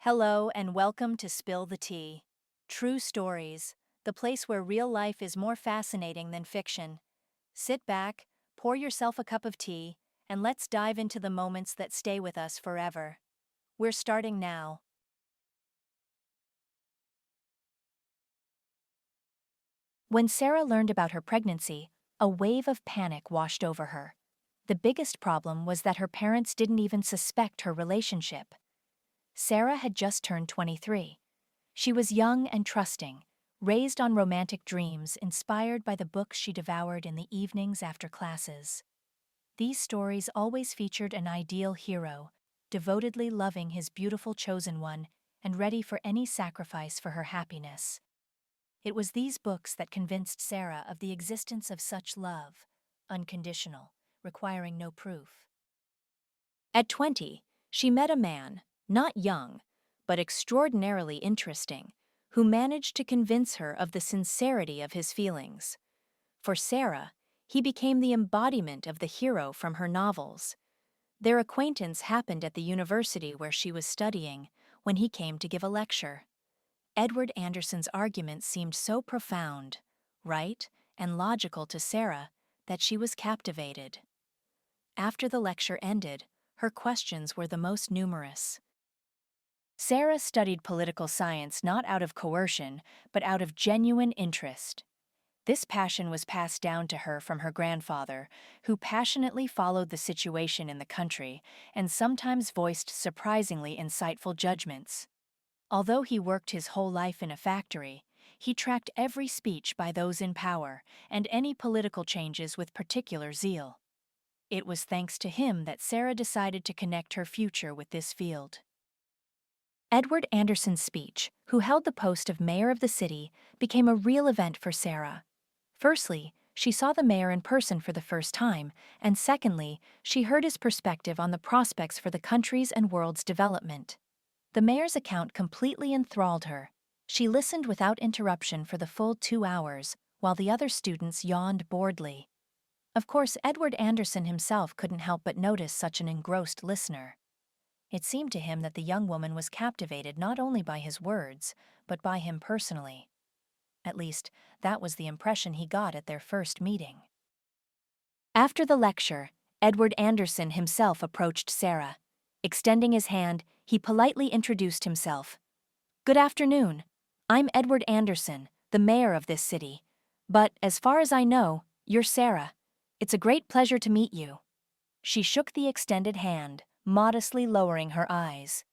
Hello and welcome to Spill the Tea. True Stories, the place where real life is more fascinating than fiction. Sit back, pour yourself a cup of tea, and let's dive into the moments that stay with us forever. We're starting now. When Sarah learned about her pregnancy, a wave of panic washed over her. The biggest problem was that her parents didn't even suspect her relationship. Sarah had just turned 23. She was young and trusting, raised on romantic dreams inspired by the books she devoured in the evenings after classes. These stories always featured an ideal hero, devotedly loving his beautiful chosen one and ready for any sacrifice for her happiness. It was these books that convinced Sarah of the existence of such love, unconditional, requiring no proof. At 20, she met a man, not young, but extraordinarily interesting, who managed to convince her of the sincerity of his feelings. For Sarah, he became the embodiment of the hero from her novels. Their acquaintance happened at the university where she was studying when he came to give a lecture. Edward Anderson's arguments seemed so profound, right, and logical to Sarah that she was captivated. After the lecture ended, her questions were the most numerous. Sarah studied political science not out of coercion, but out of genuine interest. This passion was passed down to her from her grandfather, who passionately followed the situation in the country and sometimes voiced surprisingly insightful judgments. Although he worked his whole life in a factory, he tracked every speech by those in power and any political changes with particular zeal. It was thanks to him that Sarah decided to connect her future with this field. Edward Anderson's speech, who held the post of mayor of the city, became a real event for Sarah. Firstly, she saw the mayor in person for the first time, and secondly, she heard his perspective on the prospects for the country's and world's development. The mayor's account completely enthralled her. She listened without interruption for the full 2 hours, while the other students yawned boredly. Of course, Edward Anderson himself couldn't help but notice such an engrossed listener. It seemed to him that the young woman was captivated not only by his words, but by him personally. At least, that was the impression he got at their first meeting. After the lecture, Edward Anderson himself approached Sarah. Extending his hand, he politely introduced himself. "Good afternoon. I'm Edward Anderson, the mayor of this city. But, as far as I know, you're Sarah. It's a great pleasure to meet you." She shook the extended hand, modestly lowering her eyes.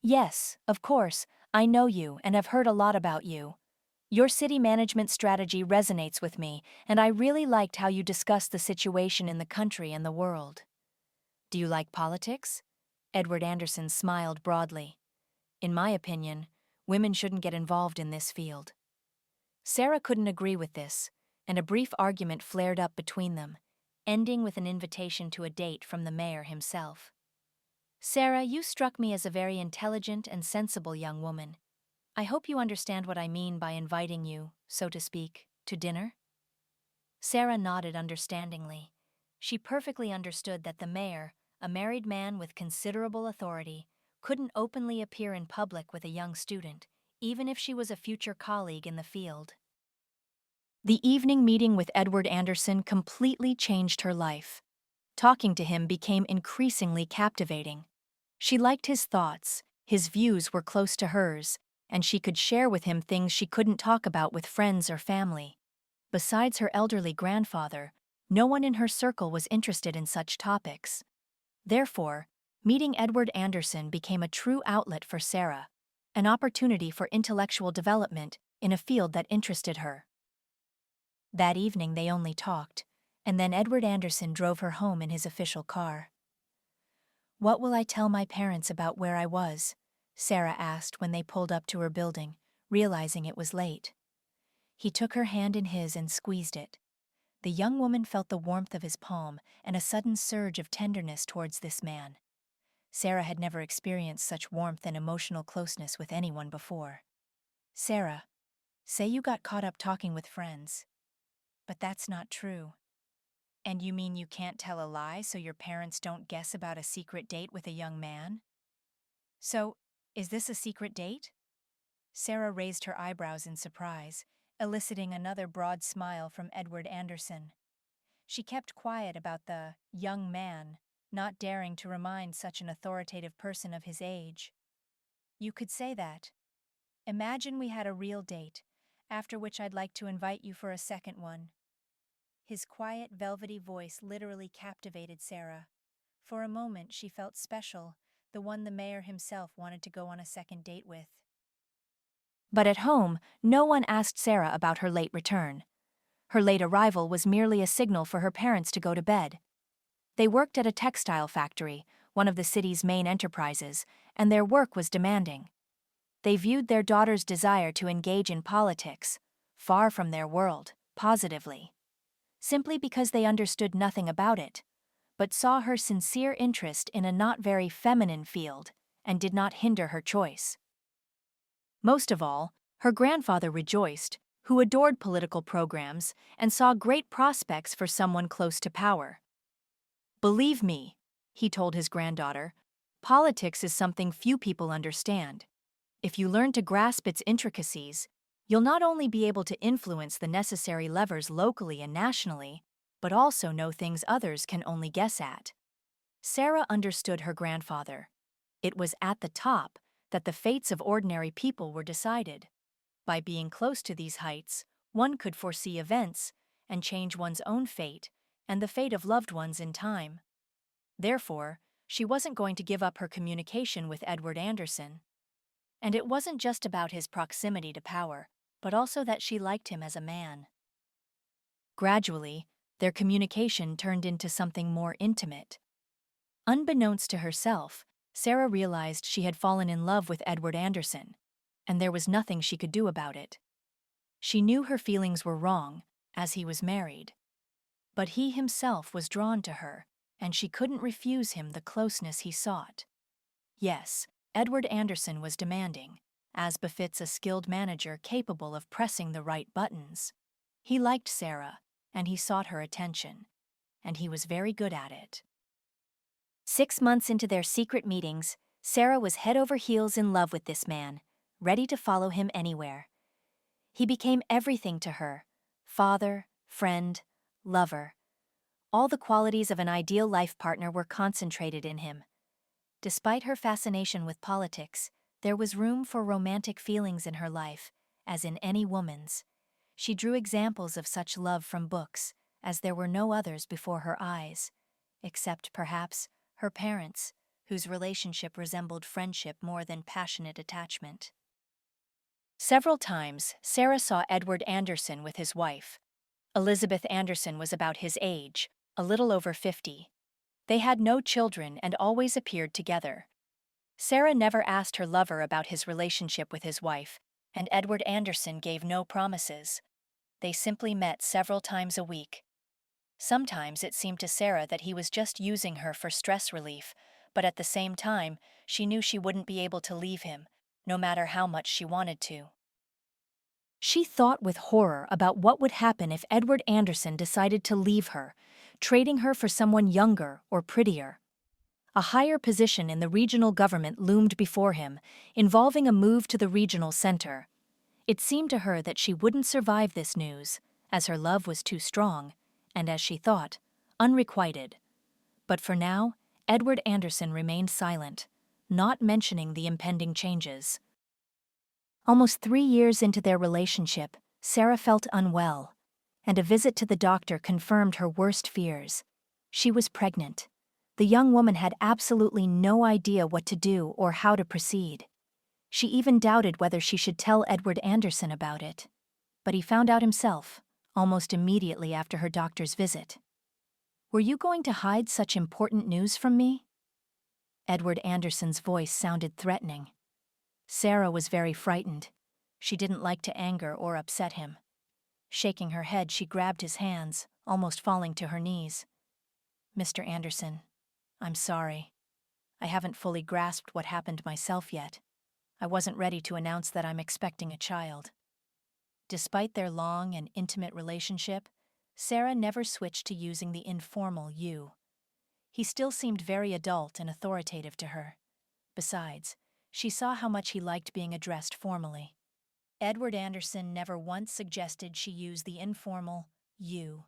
"Yes, of course, I know you and have heard a lot about you. Your city management strategy resonates with me, and I really liked how you discussed the situation in the country and the world." "Do you like politics?" Edward Anderson smiled broadly. "In my opinion, women shouldn't get involved in this field." Sarah couldn't agree with this, and a brief argument flared up between them, ending with an invitation to a date from the mayor himself. "Sarah, you struck me as a very intelligent and sensible young woman. I hope you understand what I mean by inviting you, so to speak, to dinner." Sarah nodded understandingly. She perfectly understood that the mayor, a married man with considerable authority, couldn't openly appear in public with a young student, even if she was a future colleague in the field. The evening meeting with Edward Anderson completely changed her life. Talking to him became increasingly captivating. She liked his thoughts, his views were close to hers, and she could share with him things she couldn't talk about with friends or family. Besides her elderly grandfather, no one in her circle was interested in such topics. Therefore, meeting Edward Anderson became a true outlet for Sarah, an opportunity for intellectual development in a field that interested her. That evening they only talked, and then Edward Anderson drove her home in his official car. "What will I tell my parents about where I was?" Sarah asked when they pulled up to her building, realizing it was late. He took her hand in his and squeezed it. The young woman felt the warmth of his palm and a sudden surge of tenderness towards this man. Sarah had never experienced such warmth and emotional closeness with anyone before. "Sarah, say you got caught up talking with friends. But that's not true. And you mean you can't tell a lie so your parents don't guess about a secret date with a young man? So, Is this a secret date? Sarah raised her eyebrows in surprise, eliciting another broad smile from Edward Anderson. She kept quiet about the young man, not daring to remind such an authoritative person of his age. You could say that. Imagine we had a real date, after which I'd like to invite you for a second one. His quiet, velvety voice literally captivated Sarah. For a moment she felt special, the one the mayor himself wanted to go on a second date with. But at home, no one asked Sarah about her late return. Her late arrival was merely a signal for her parents to go to bed. They worked at a textile factory, one of the city's main enterprises, and their work was demanding. They viewed their daughter's desire to engage in politics, far from their world, positively. Simply because they understood nothing about it, but saw her sincere interest in a not very feminine field and did not hinder her choice. Most of all, her grandfather rejoiced, who adored political programs and saw great prospects for someone close to power. Believe me, he told his granddaughter, politics is something few people understand. If you learn to grasp its intricacies, you'll not only be able to influence the necessary levers locally and nationally, but also know things others can only guess at. Sarah understood her grandfather. It was at the top that the fates of ordinary people were decided. By being close to these heights, one could foresee events and change one's own fate and the fate of loved ones in time. Therefore, she wasn't going to give up her communication with Edward Anderson. And it wasn't just about his proximity to power, but also that she liked him as a man. Gradually, their communication turned into something more intimate. Unbeknownst to herself, Sarah realized she had fallen in love with Edward Anderson, and there was nothing she could do about it. She knew her feelings were wrong, as he was married. But he himself was drawn to her, and she couldn't refuse him the closeness he sought. Yes, Edward Anderson was demanding, as befits a skilled manager capable of pressing the right buttons. He liked Sarah, and he sought her attention, and he was very good at it. 6 months into their secret meetings, Sarah was head over heels in love with this man, ready to follow him anywhere. He became everything to her: father, friend, lover. All the qualities of an ideal life partner were concentrated in him. Despite her fascination with politics, there was room for romantic feelings in her life, as in any woman's. She drew examples of such love from books, as there were no others before her eyes, except, perhaps, her parents, whose relationship resembled friendship more than passionate attachment. Several times, Sarah saw Edward Anderson with his wife. Elizabeth Anderson was about his age, a little over 50. They had no children and always appeared together. Sarah never asked her lover about his relationship with his wife, and Edward Anderson gave no promises. They simply met several times a week. Sometimes it seemed to Sarah that he was just using her for stress relief, but at the same time, she knew she wouldn't be able to leave him, no matter how much she wanted to. She thought with horror about what would happen if Edward Anderson decided to leave her, trading her for someone younger or prettier. A higher position in the regional government loomed before him, involving a move to the regional center. It seemed to her that she wouldn't survive this news, as her love was too strong, and as she thought, unrequited. But for now, Edward Anderson remained silent, not mentioning the impending changes. Almost 3 years into their relationship, Sarah felt unwell, and a visit to the doctor confirmed her worst fears. She was pregnant. The young woman had absolutely no idea what to do or how to proceed. She even doubted whether she should tell Edward Anderson about it. But he found out himself, almost immediately after her doctor's visit. "Were you going to hide such important news from me?" Edward Anderson's voice sounded threatening. Sarah was very frightened. She didn't like to anger or upset him. Shaking her head, she grabbed his hands, almost falling to her knees. "Mr. Anderson, I'm sorry. I haven't fully grasped what happened myself yet. I wasn't ready to announce that I'm expecting a child." Despite their long and intimate relationship, Sarah never switched to using the informal you. He still seemed very adult and authoritative to her. Besides, She saw how much he liked being addressed formally. Edward Anderson never once suggested she use the informal you.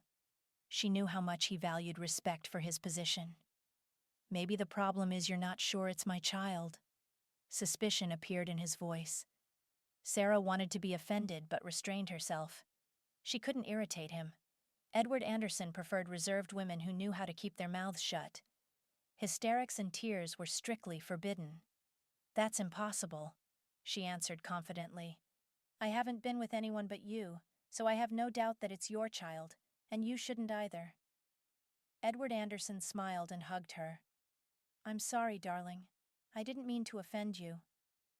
She knew how much he valued respect for his position. Maybe the problem is you're not sure it's my child. Suspicion appeared in his voice. Sarah wanted to be offended but restrained herself. She couldn't irritate him. Edward Anderson preferred reserved women who knew how to keep their mouths shut. Hysterics and tears were strictly forbidden. "That's impossible," she answered confidently. "I haven't been with anyone but you, so I have no doubt that it's your child, and you shouldn't either." Edward Anderson smiled and hugged her. "I'm sorry, darling. I didn't mean to offend you.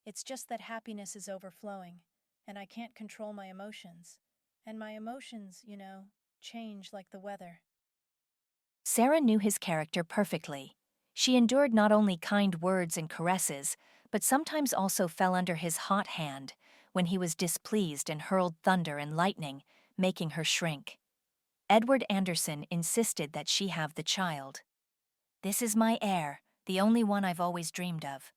It's just that happiness is overflowing, and I can't control my emotions. And my emotions, change like the weather." Sarah knew his character perfectly. She endured not only kind words and caresses, but sometimes also fell under his hot hand when he was displeased and hurled thunder and lightning, making her shrink. Edward Anderson insisted that she have the child. "This is my heir, the only one I've always dreamed of.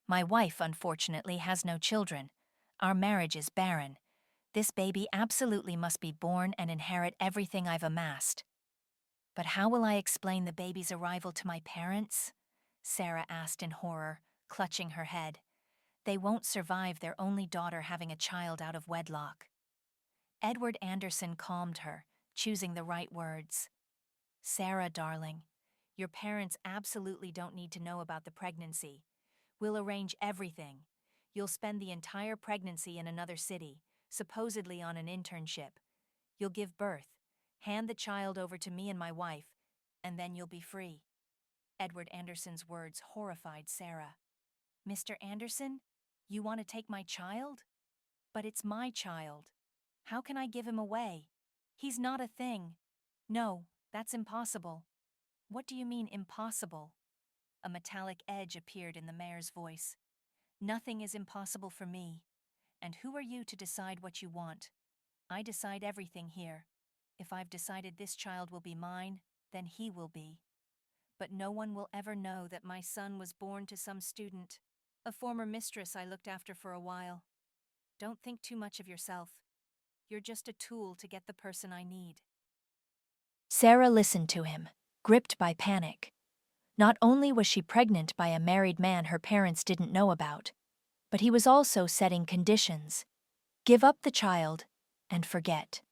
My wife, unfortunately, has no children. Our marriage is barren. This baby absolutely must be born and inherit everything I've amassed." "But how will I explain the baby's arrival to my parents?" Sarah asked in horror, clutching her head. "They won't survive their only daughter having a child out of wedlock." Edward Anderson calmed her, choosing the right words. "Sarah, darling, your parents absolutely don't need to know about the pregnancy. We'll arrange everything. You'll spend the entire pregnancy in another city, supposedly on an internship. You'll give birth, hand the child over to me and my wife, and then you'll be free." Edward Anderson's words horrified Sarah. "Mr. Anderson, you want to take my child? But it's my child. How can I give him away? He's not a thing. No, that's impossible." "What do you mean, impossible?" A metallic edge appeared in the mayor's voice. "Nothing is impossible for me. And who are you to decide what you want? I decide everything here. If I've decided this child will be mine, then he will be. But no one will ever know that my son was born to some student, a former mistress I looked after for a while. Don't think too much of yourself. You're just a tool to get the person I need." Sarah listened to him, gripped by panic. Not only was she pregnant by a married man her parents didn't know about, but he was also setting conditions. Give up the child and forget.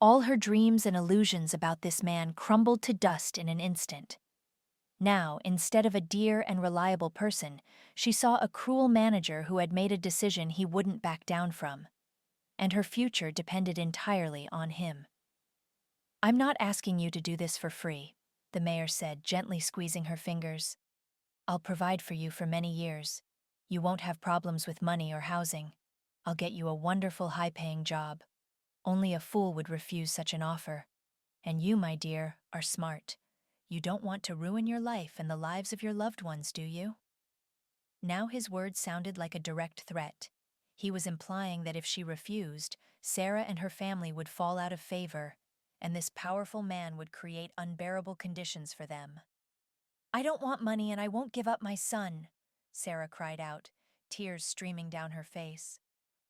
All her dreams and illusions about this man crumbled to dust in an instant. Now, instead of a dear and reliable person, she saw a cruel manager who had made a decision he wouldn't back down from. And her future depended entirely on him. "I'm not asking you to do this for free," the mayor said, gently squeezing her fingers. "I'll provide for you for many years. You won't have problems with money or housing. I'll get you a wonderful high-paying job. Only a fool would refuse such an offer. And you, my dear, are smart. You don't want to ruin your life and the lives of your loved ones, do you?" Now his words sounded like a direct threat. He was implying that if she refused, Sarah and her family would fall out of favor, and this powerful man would create unbearable conditions for them. "I don't want money and I won't give up my son," Sarah cried out, tears streaming down her face.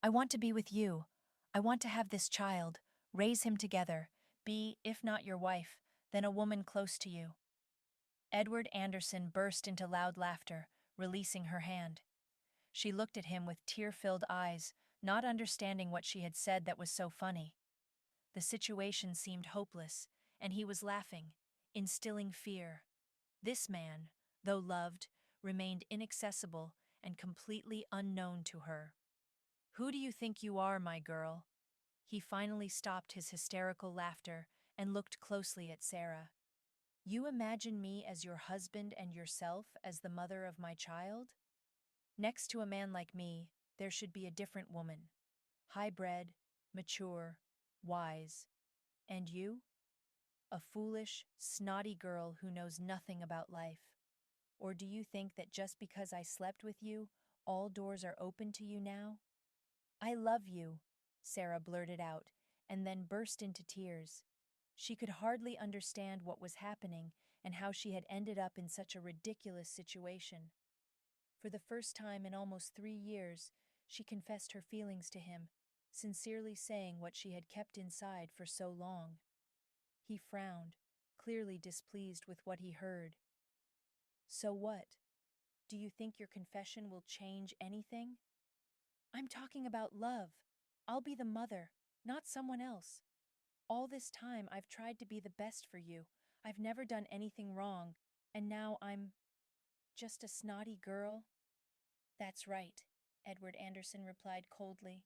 "I want to be with you. I want to have this child, raise him together, be, if not your wife, then a woman close to you." Edward Anderson burst into loud laughter, releasing her hand. She looked at him with tear-filled eyes, not understanding what she had said that was so funny. The situation seemed hopeless, and he was laughing, instilling fear. This man, though loved, remained inaccessible and completely unknown to her. "Who do you think you are, my girl?" He finally stopped his hysterical laughter and looked closely at Sarah. "You imagine me as your husband and yourself as the mother of my child? Next to a man like me, there should be a different woman. High-bred, mature, wise. And you? A foolish, snotty girl who knows nothing about life. Or do you think that just because I slept with you, all doors are open to you now?" "I love you," Sarah blurted out, and then burst into tears. She could hardly understand what was happening and how she had ended up in such a ridiculous situation. For the first time in almost 3 years, she confessed her feelings to him, sincerely saying what she had kept inside for so long. He frowned, clearly displeased with what he heard. So what? Do you think your confession will change anything? I'm talking about love. I'll be the mother, not someone else. All this time I've tried to be the best for you. I've never done anything wrong, and now I'm just a snotty girl? That's right, Edward Anderson replied coldly.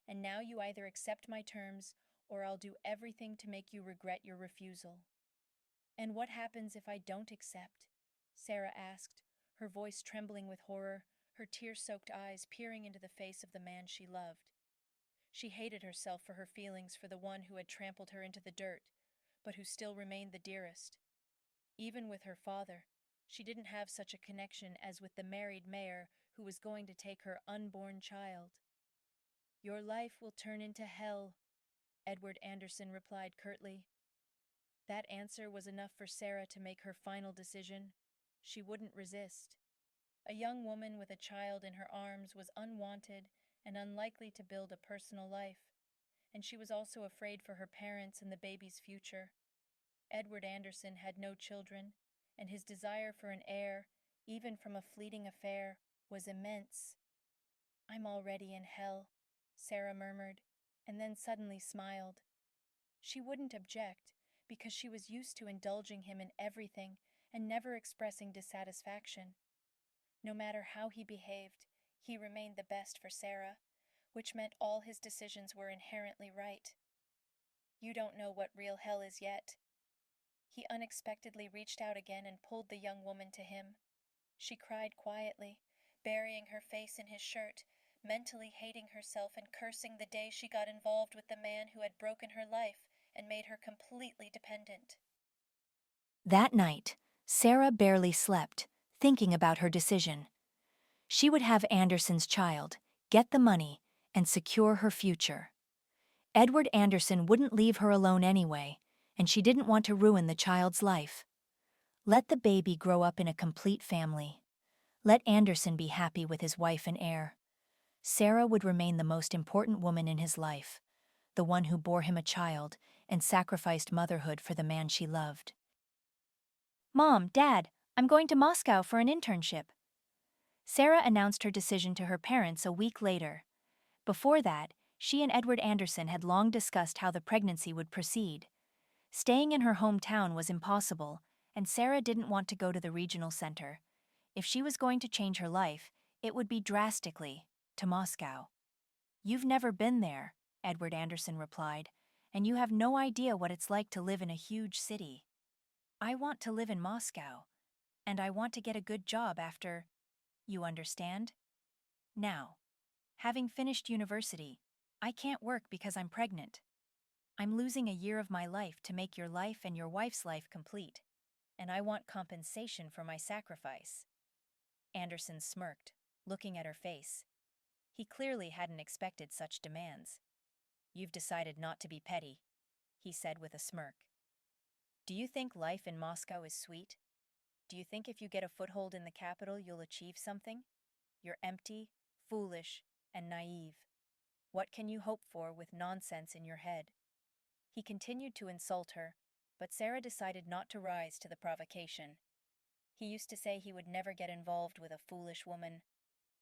And now you either accept my terms, or I'll do everything to make you regret your refusal. And what happens if I don't accept? Sarah asked, her voice trembling with horror, her tear-soaked eyes peering into the face of the man she loved. She hated herself for her feelings for the one who had trampled her into the dirt, but who still remained the dearest. Even with her father, she didn't have such a connection as with the married mayor who was going to take her unborn child. Your life will turn into hell, Edward Anderson replied curtly. That answer was enough for Sarah to make her final decision. She wouldn't resist. A young woman with a child in her arms was unwanted and unlikely to build a personal life, and she was also afraid for her parents and the baby's future. Edward Anderson had no children, and his desire for an heir, even from a fleeting affair, was immense. I'm already in hell, Sarah murmured, and then suddenly smiled. She wouldn't object, because she was used to indulging him in everything and never expressing dissatisfaction. No matter how he behaved, he remained the best for Sarah, which meant all his decisions were inherently right. You don't know what real hell is yet. He unexpectedly reached out again and pulled the young woman to him. She cried quietly, burying her face in his shirt, mentally hating herself and cursing the day she got involved with the man who had broken her life and made her completely dependent. That night, Sarah barely slept, thinking about her decision. She would have Anderson's child, get the money, and secure her future. Edward Anderson wouldn't leave her alone anyway, and she didn't want to ruin the child's life. Let the baby grow up in a complete family. Let Anderson be happy with his wife and heir. Sarah would remain the most important woman in his life, the one who bore him a child and sacrificed motherhood for the man she loved. Mom, Dad, I'm going to Moscow for an internship. Sarah announced her decision to her parents a week later. Before that, she and Edward Anderson had long discussed how the pregnancy would proceed. Staying in her hometown was impossible, and Sarah didn't want to go to the regional center. If she was going to change her life, it would be drastically to Moscow. You've never been there, Edward Anderson replied, and you have no idea what it's like to live in a huge city. I want to live in Moscow, and I want to get a good job after. You understand? Now, having finished university, I can't work because I'm pregnant. I'm losing a year of my life to make your life and your wife's life complete, and I want compensation for my sacrifice. Anderson smirked, looking at her face. He clearly hadn't expected such demands. You've decided not to be petty, he said with a smirk. Do you think life in Moscow is sweet? Do you think if you get a foothold in the capital you'll achieve something? You're empty, foolish, and naive. What can you hope for with nonsense in your head? He continued to insult her, but Sarah decided not to rise to the provocation. He used to say he would never get involved with a foolish woman,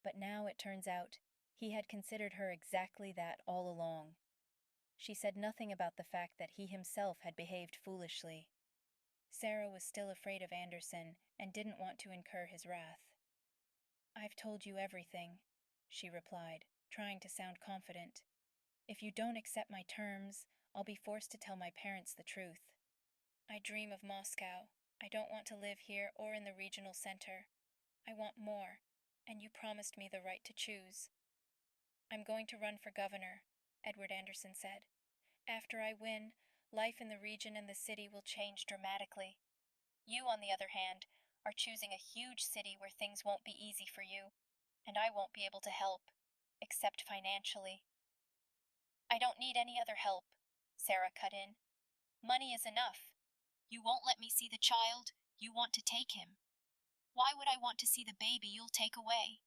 but now it turns out he had considered her exactly that all along. She said nothing about the fact that he himself had behaved foolishly. Sarah was still afraid of Anderson and didn't want to incur his wrath. I've told you everything, she replied, trying to sound confident. If you don't accept my terms, I'll be forced to tell my parents the truth. I dream of Moscow. I don't want to live here or in the regional center. I want more, and you promised me the right to choose. I'm going to run for governor, Edward Anderson said. After I win, life in the region and the city will change dramatically. You, on the other hand, are choosing a huge city where things won't be easy for you, and I won't be able to help, except financially. I don't need any other help, Sarah cut in. Money is enough. You won't let me see the child. You want to take him. Why would I want to see the baby you'll take away?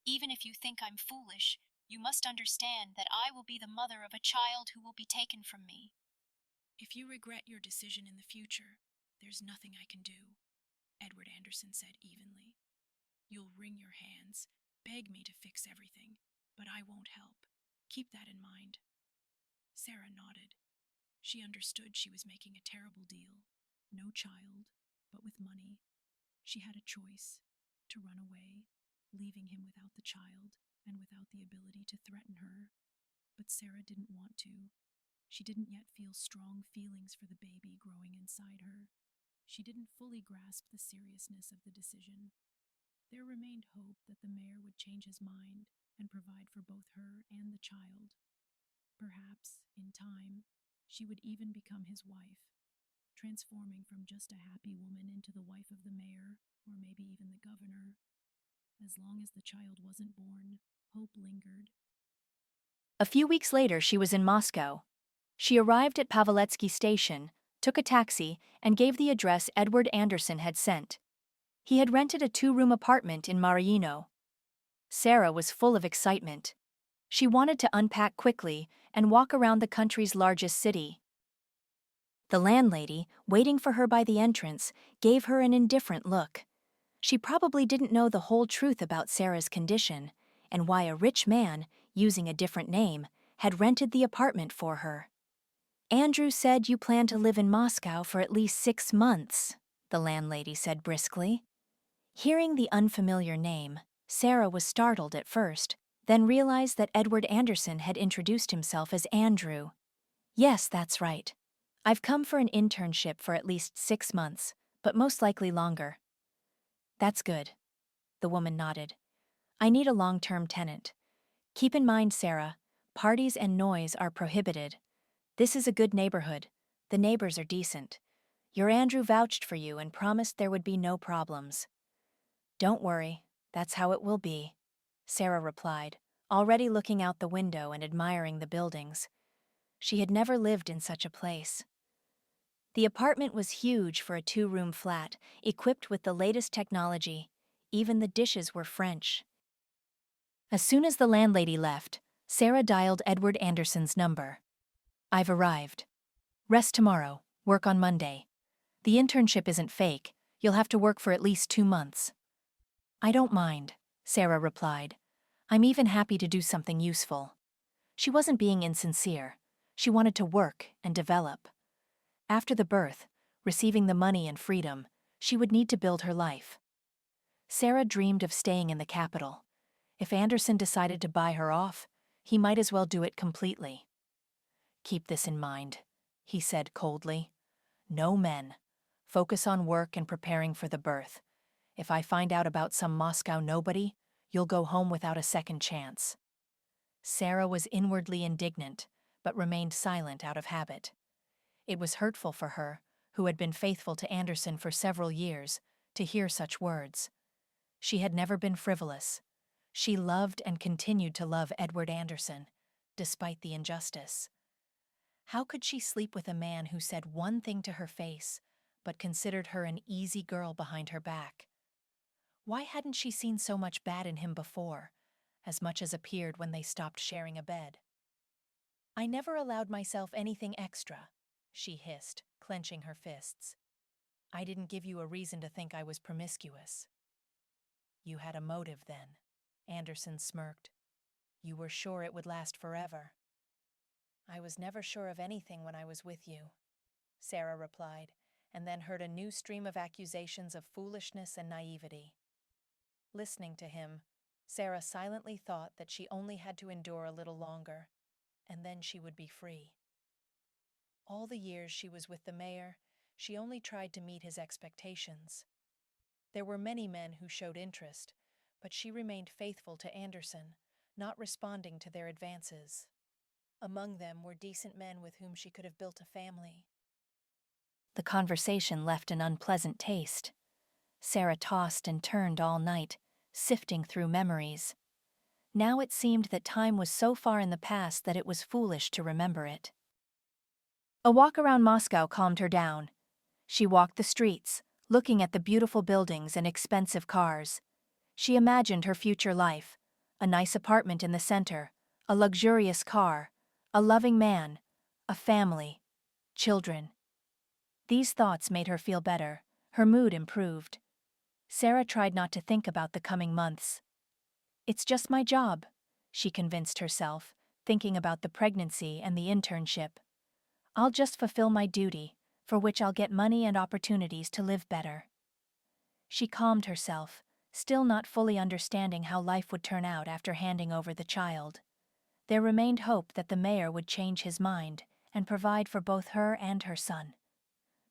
Even if you think I'm foolish, you must understand that I will be the mother of a child who will be taken from me. If you regret your decision in the future, there's nothing I can do, Edward Anderson said evenly. You'll wring your hands, beg me to fix everything, but I won't help. Keep that in mind. Sarah nodded. She understood she was making a terrible deal. No child, but with money. She had a choice: to run away, leaving him without the child and without the ability to threaten her. But Sarah didn't want to. She didn't yet feel strong feelings for the baby growing inside her. She didn't fully grasp the seriousness of the decision. There remained hope that the mayor would change his mind and provide for both her and the child. Perhaps, in time, she would even become his wife, transforming from just a happy woman into the wife of the mayor, or maybe even the governor. As long as the child wasn't born, hope lingered. A few weeks later, she was in Moscow. She arrived at Paveletsky Station, took a taxi, and gave the address Edward Anderson had sent. He had rented a 2-room apartment in Mariino. Sarah was full of excitement. She wanted to unpack quickly and walk around the country's largest city. The landlady, waiting for her by the entrance, gave her an indifferent look. She probably didn't know the whole truth about Sarah's condition and why a rich man, using a different name, had rented the apartment for her. Andrew said you plan to live in Moscow for at least 6 months, the landlady said briskly. Hearing the unfamiliar name, Sarah was startled at first, then realized that Edward Anderson had introduced himself as Andrew. Yes, that's right. I've come for an internship for at least 6 months, but most likely longer. That's good. The woman nodded. I need a long-term tenant. Keep in mind, Sarah, parties and noise are prohibited. This is a good neighborhood. The neighbors are decent. Your Andrew vouched for you and promised there would be no problems. Don't worry, that's how it will be, Sarah replied, already looking out the window and admiring the buildings. She had never lived in such a place. The apartment was huge for a 2-room flat, equipped with the latest technology. Even the dishes were French. As soon as the landlady left, Sarah dialed Edward Anderson's number. I've arrived. Rest tomorrow, work on Monday. The internship isn't fake, you'll have to work for at least 2 months. I don't mind, Sarah replied. I'm even happy to do something useful. She wasn't being insincere. She wanted to work and develop. After the birth, receiving the money and freedom, she would need to build her life. Sarah dreamed of staying in the capital. If Anderson decided to buy her off, he might as well do it completely. Keep this in mind, he said coldly. No men. Focus on work and preparing for the birth. If I find out about some Moscow nobody, you'll go home without a second chance. Sarah was inwardly indignant, but remained silent out of habit. It was hurtful for her, who had been faithful to Anderson for several years, to hear such words. She had never been frivolous. She loved and continued to love Edward Anderson, despite the injustice. How could she sleep with a man who said one thing to her face, but considered her an easy girl behind her back? Why hadn't she seen so much bad in him before, as much as appeared when they stopped sharing a bed? I never allowed myself anything extra, she hissed, clenching her fists. I didn't give you a reason to think I was promiscuous. You had a motive then, Anderson smirked. You were sure it would last forever. I was never sure of anything when I was with you, Sarah replied, and then heard a new stream of accusations of foolishness and naivety. Listening to him, Sarah silently thought that she only had to endure a little longer, and then she would be free. All the years she was with the mayor, she only tried to meet his expectations. There were many men who showed interest, but she remained faithful to Anderson, not responding to their advances. Among them were decent men with whom she could have built a family. The conversation left an unpleasant taste. Sarah tossed and turned all night, sifting through memories. Now it seemed that time was so far in the past that it was foolish to remember it. A walk around Moscow calmed her down. She walked the streets, looking at the beautiful buildings and expensive cars. She imagined her future life: a nice apartment in the center, a luxurious car, a loving man, a family, children. These thoughts made her feel better. Her mood improved. Sarah tried not to think about the coming months. "It's just my job," she convinced herself, thinking about the pregnancy and the internship. "I'll just fulfill my duty, for which I'll get money and opportunities to live better." She calmed herself, still not fully understanding how life would turn out after handing over the child. There remained hope that the mayor would change his mind and provide for both her and her son.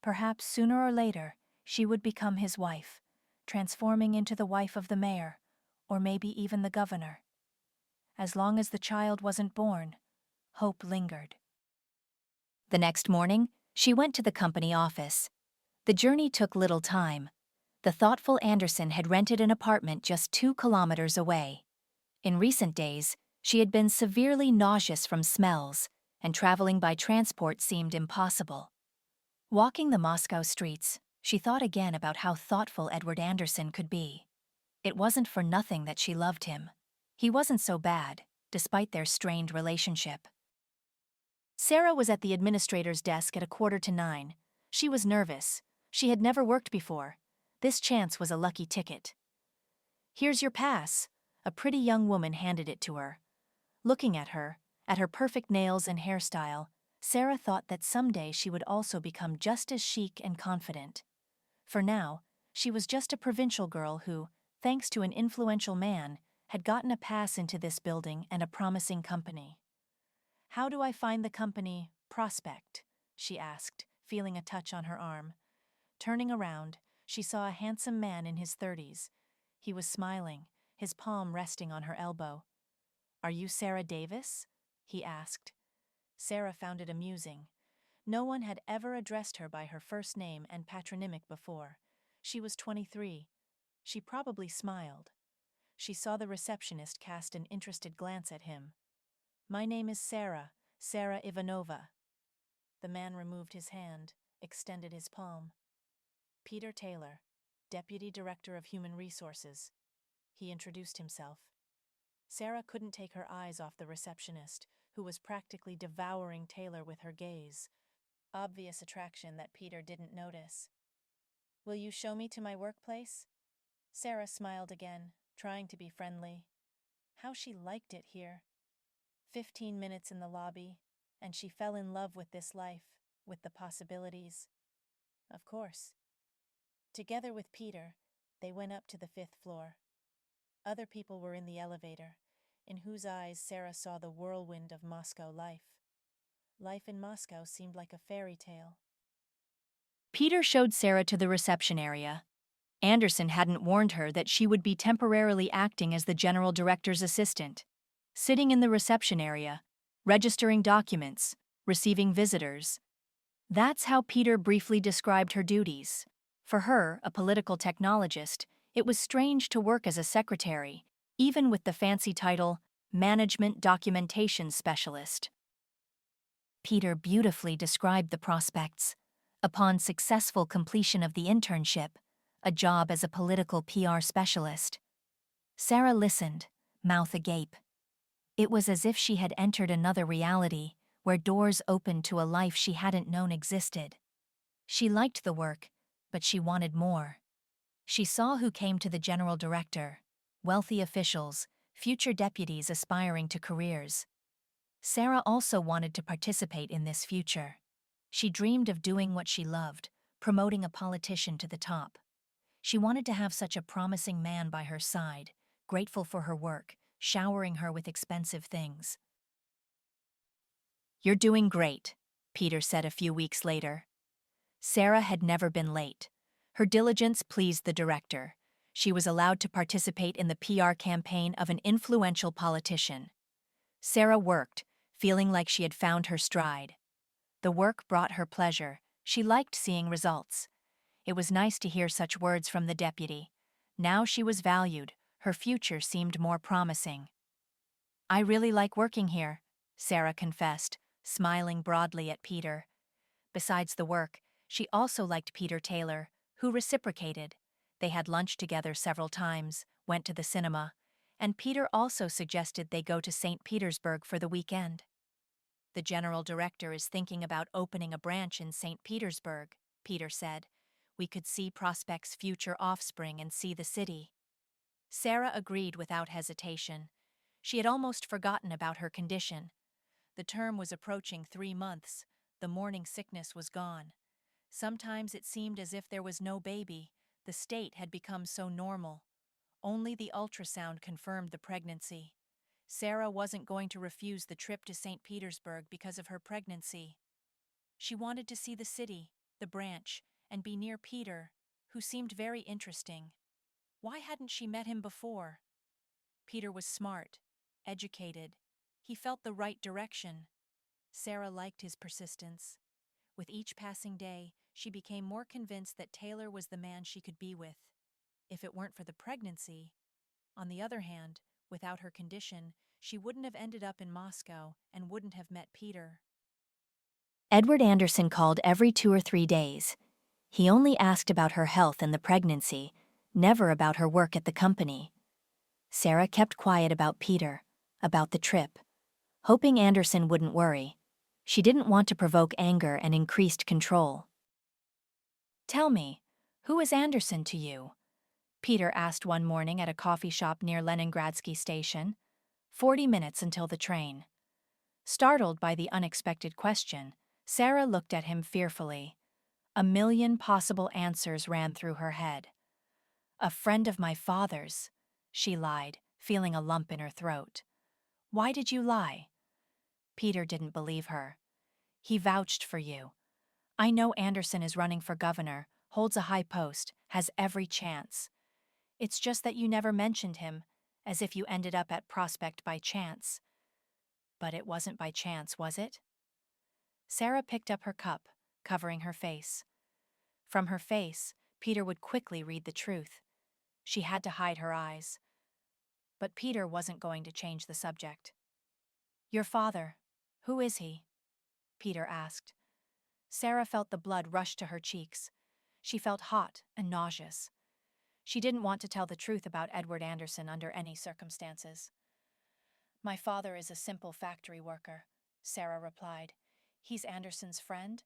Perhaps sooner or later, she would become his wife, transforming into the wife of the mayor, or maybe even the governor. As long as the child wasn't born, hope lingered. The next morning, she went to the company office. The journey took little time. The thoughtful Anderson had rented an apartment just 2 kilometers away. In recent days, she had been severely nauseous from smells, and traveling by transport seemed impossible. Walking the Moscow streets, she thought again about how thoughtful Edward Anderson could be. It wasn't for nothing that she loved him. He wasn't so bad, despite their strained relationship. Sarah was at the administrator's desk at 8:45. She was nervous. She had never worked before. This chance was a lucky ticket. "Here's your pass." A pretty young woman handed it to her. Looking at her perfect nails and hairstyle, Sarah thought that someday she would also become just as chic and confident. For now, she was just a provincial girl who, thanks to an influential man, had gotten a pass into this building and a promising company. "How do I find the company Prospect?" she asked, feeling a touch on her arm. Turning around, she saw a handsome man in his 30s. He was smiling, his palm resting on her elbow. "Are you Sarah Davis?" he asked. Sarah found it amusing. No one had ever addressed her by her first name and patronymic before. She was 23. She probably smiled. She saw the receptionist cast an interested glance at him. "My name is Sarah Ivanova." The man removed his hand, extended his palm. "Peter Taylor, Deputy Director of Human Resources." He introduced himself. Sarah couldn't take her eyes off the receptionist, who was practically devouring Taylor with her gaze. Obvious attraction that Peter didn't notice. "Will you show me to my workplace?" Sarah smiled again, trying to be friendly. How she liked it here. 15 minutes in the lobby, and she fell in love with this life, with the possibilities. Of course. Together with Peter, they went up to the 5th floor. Other people were in the elevator, in whose eyes Sarah saw the whirlwind of Moscow life. Life in Moscow seemed like a fairy tale. Peter showed Sarah to the reception area. Anderson hadn't warned her that she would be temporarily acting as the general director's assistant, sitting in the reception area, registering documents, receiving visitors. That's how Peter briefly described her duties. For her, a political technologist, it was strange to work as a secretary, even with the fancy title, Management Documentation Specialist. Peter beautifully described the prospects. Upon successful completion of the internship, a job as a political PR specialist. Sarah listened, mouth agape. It was as if she had entered another reality, where doors opened to a life she hadn't known existed. She liked the work, but she wanted more. She saw who came to the general director: wealthy officials, future deputies aspiring to careers. Sarah also wanted to participate in this future. She dreamed of doing what she loved, promoting a politician to the top. She wanted to have such a promising man by her side, grateful for her work, showering her with expensive things. "You're doing great," Peter said a few weeks later. Sarah had never been late. Her diligence pleased the director. She was allowed to participate in the PR campaign of an influential politician. Sarah worked, feeling like she had found her stride. The work brought her pleasure. She liked seeing results. It was nice to hear such words from the deputy. Now she was valued. Her future seemed more promising. "I really like working here," Sarah confessed, smiling broadly at Peter. Besides the work, she also liked Peter Taylor, who reciprocated. They had lunch together several times, went to the cinema, and Peter also suggested they go to St. Petersburg for the weekend. The general director is thinking about opening a branch in St. Petersburg, Peter said. We could see Prospect's future offspring and see the city. Sarah agreed without hesitation. She had almost forgotten about her condition. The term was approaching 3 months. The morning sickness was gone. Sometimes it seemed as if there was no baby. The state had become so normal. Only the ultrasound confirmed the pregnancy. Sarah wasn't going to refuse the trip to St. Petersburg because of her pregnancy. She wanted to see the city, the branch, and be near Peter, who seemed very interesting. Why hadn't she met him before? Peter was smart, educated. He felt the right direction. Sarah liked his persistence. With each passing day, she became more convinced that Taylor was the man she could be with. If it weren't for the pregnancy, on the other hand, without her condition, she wouldn't have ended up in Moscow and wouldn't have met Peter. Edward Anderson called every 2 or 3 days. He only asked about her health and the pregnancy, never about her work at the company. Sarah kept quiet about Peter, about the trip, hoping Anderson wouldn't worry. She didn't want to provoke anger and increased control. Tell me, who is Anderson to you? Peter asked one morning at a coffee shop near Leningradsky station. 40 minutes until the train. Startled by the unexpected question, Sarah looked at him fearfully. A million possible answers ran through her head. A friend of my father's, she lied, feeling a lump in her throat. Why did you lie? Peter didn't believe her. He vouched for you. I know Anderson is running for governor, holds a high post, has every chance. It's just that you never mentioned him, as if you ended up at Prospect by chance. But it wasn't by chance, was it? Sarah picked up her cup, covering her face. From her face, Peter would quickly read the truth. She had to hide her eyes. But Peter wasn't going to change the subject. Your father, who is he? Peter asked. Sarah felt the blood rush to her cheeks. She felt hot and nauseous. She didn't want to tell the truth about Edward Anderson under any circumstances. My father is a simple factory worker, Sarah replied. He's Anderson's friend,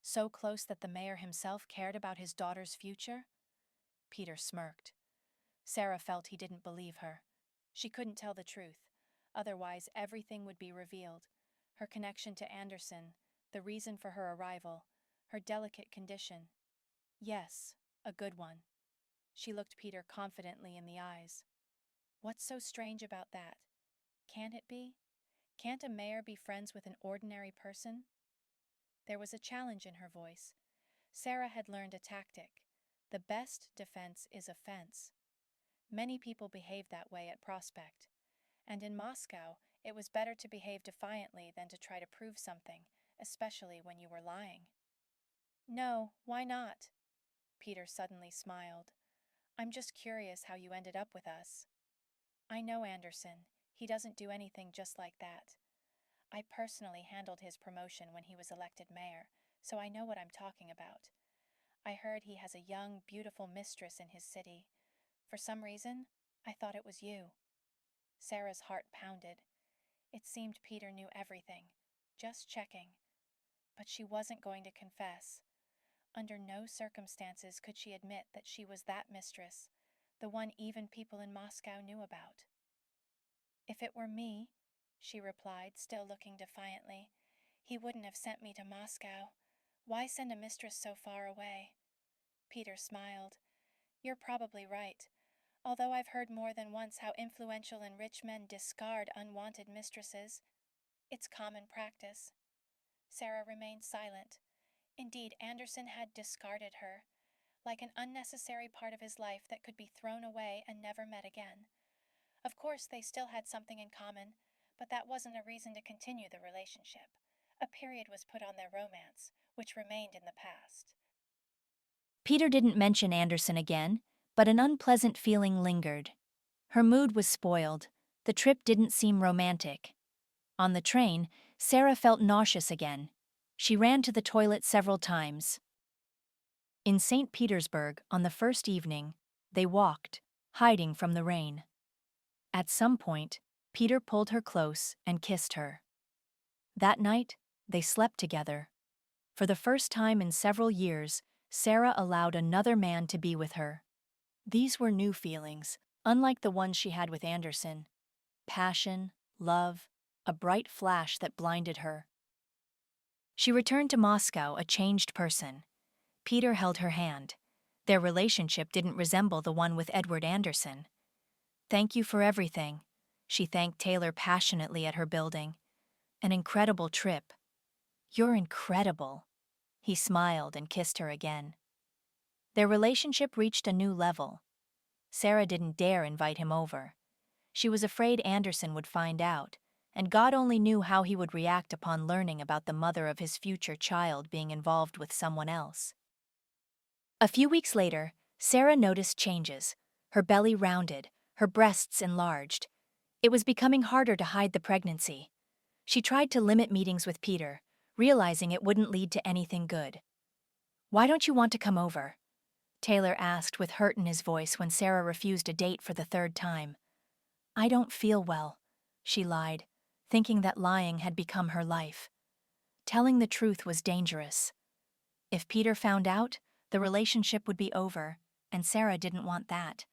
so close that the mayor himself cared about his daughter's future? Peter smirked. Sarah felt he didn't believe her. She couldn't tell the truth, otherwise everything would be revealed. Her connection to Anderson, the reason for her arrival, her delicate condition. Yes, a good one. She looked Peter confidently in the eyes. What's so strange about that? Can't it be? Can't a mayor be friends with an ordinary person? There was a challenge in her voice. Sarah had learned a tactic. The best defense is offense. Many people behave that way at Prospect. And in Moscow, it was better to behave defiantly than to try to prove something, especially when you were lying. No, why not? Peter suddenly smiled. I'm just curious how you ended up with us. I know Anderson. He doesn't do anything just like that. I personally handled his promotion when he was elected mayor, so I know what I'm talking about. I heard he has a young, beautiful mistress in his city. For some reason, I thought it was you. Sarah's heart pounded. It seemed Peter knew everything, just checking. But she wasn't going to confess. Under no circumstances could she admit that she was that mistress, the one even people in Moscow knew about. If it were me, she replied, still looking defiantly, he wouldn't have sent me to Moscow. Why send a mistress so far away? Peter smiled. You're probably right, although I've heard more than once how influential and rich men discard unwanted mistresses. It's common practice. Sarah remained silent. Indeed, Anderson had discarded her, like an unnecessary part of his life that could be thrown away and never met again. Of course, they still had something in common, but that wasn't a reason to continue the relationship. A period was put on their romance, which remained in the past. Peter didn't mention Anderson again, but an unpleasant feeling lingered. Her mood was spoiled. The trip didn't seem romantic. On the train, Sarah felt nauseous again. She ran to the toilet several times. In St. Petersburg, on the first evening, they walked, hiding from the rain. At some point, Peter pulled her close and kissed her. That night, they slept together. For the first time in several years, Sarah allowed another man to be with her. These were new feelings, unlike the ones she had with Anderson. Passion, love, a bright flash that blinded her. She returned to Moscow a changed person. Peter held her hand. Their relationship didn't resemble the one with Edward Anderson. "Thank you for everything," she thanked Taylor passionately at her building. "An incredible trip." "You're incredible." He smiled and kissed her again. Their relationship reached a new level. Sarah didn't dare invite him over. She was afraid Anderson would find out, and God only knew how he would react upon learning about the mother of his future child being involved with someone else. A few weeks later, Sarah noticed changes. Her belly rounded, her breasts enlarged. It was becoming harder to hide the pregnancy. She tried to limit meetings with Peter, realizing it wouldn't lead to anything good. "Why don't you want to come over?" Taylor asked with hurt in his voice when Sarah refused a date for the third time. "I don't feel well," she lied, thinking that lying had become her life. Telling the truth was dangerous. If Peter found out, the relationship would be over, and Sarah didn't want that.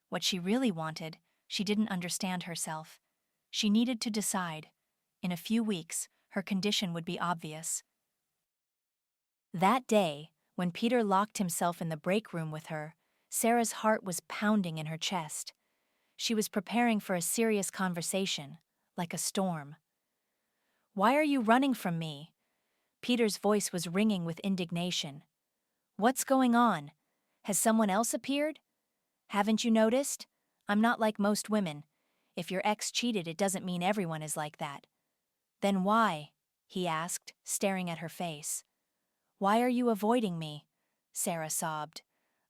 What she really wanted, she didn't understand herself. She needed to decide. In a few weeks, her condition would be obvious. That day, when Peter locked himself in the break room with her, Sarah's heart was pounding in her chest. She was preparing for a serious conversation, like a storm. "Why are you running from me?" Peter's voice was ringing with indignation. "What's going on? Has someone else appeared? Haven't you noticed? I'm not like most women. If your ex cheated, it doesn't mean everyone is like that." "Then why?" he asked, staring at her face. "Why are you avoiding me?" Sarah sobbed.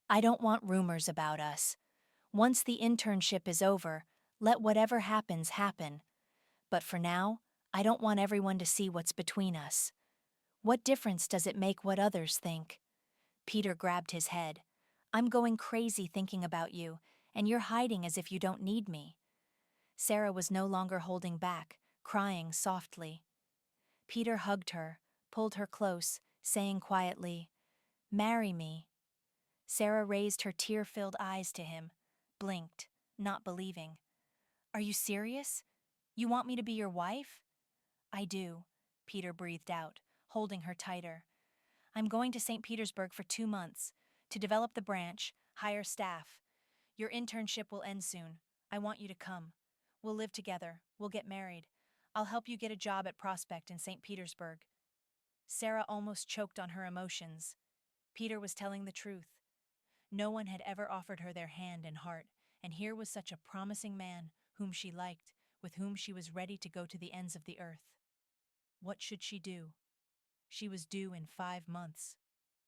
"I don't want rumors about us. Once the internship is over, let whatever happens happen. But for now, I don't want everyone to see what's between us. What difference does it make what others think?" Peter grabbed his head. "I'm going crazy thinking about you, and you're hiding as if you don't need me." Sarah was no longer holding back, crying softly. Peter hugged her, pulled her close, saying quietly, "Marry me." Sarah raised her tear-filled eyes to him, blinked, not believing. "Are you serious? You want me to be your wife?" "I do," Peter breathed out, holding her tighter. "I'm going to St. Petersburg for 2 months, to develop the branch, hire staff. Your internship will end soon. I want you to come. We'll live together, we'll get married. I'll help you get a job at Prospect in St. Petersburg." Sarah almost choked on her emotions. Peter was telling the truth. No one had ever offered her their hand and heart, and here was such a promising man, whom she liked, with whom she was ready to go to the ends of the earth. What should she do? She was due in 5 months.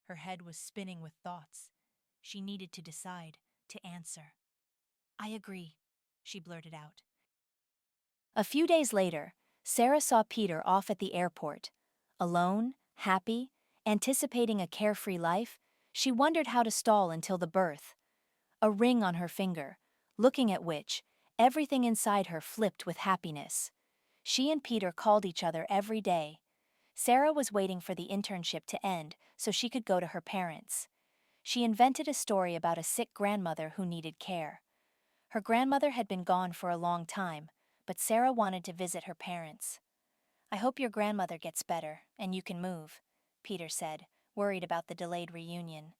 Her head was spinning with thoughts. She needed to decide, to answer. "I agree," she blurted out. A few days later, Sarah saw Peter off at the airport. Alone, happy, anticipating a carefree life, she wondered how to stall until the birth. A ring on her finger, looking at which, everything inside her flipped with happiness. She and Peter called each other every day. Sarah was waiting for the internship to end so she could go to her parents. She invented a story about a sick grandmother who needed care. Her grandmother had been gone for a long time, but Sarah wanted to visit her parents. "I hope your grandmother gets better, and you can move," Peter said, worried about the delayed reunion.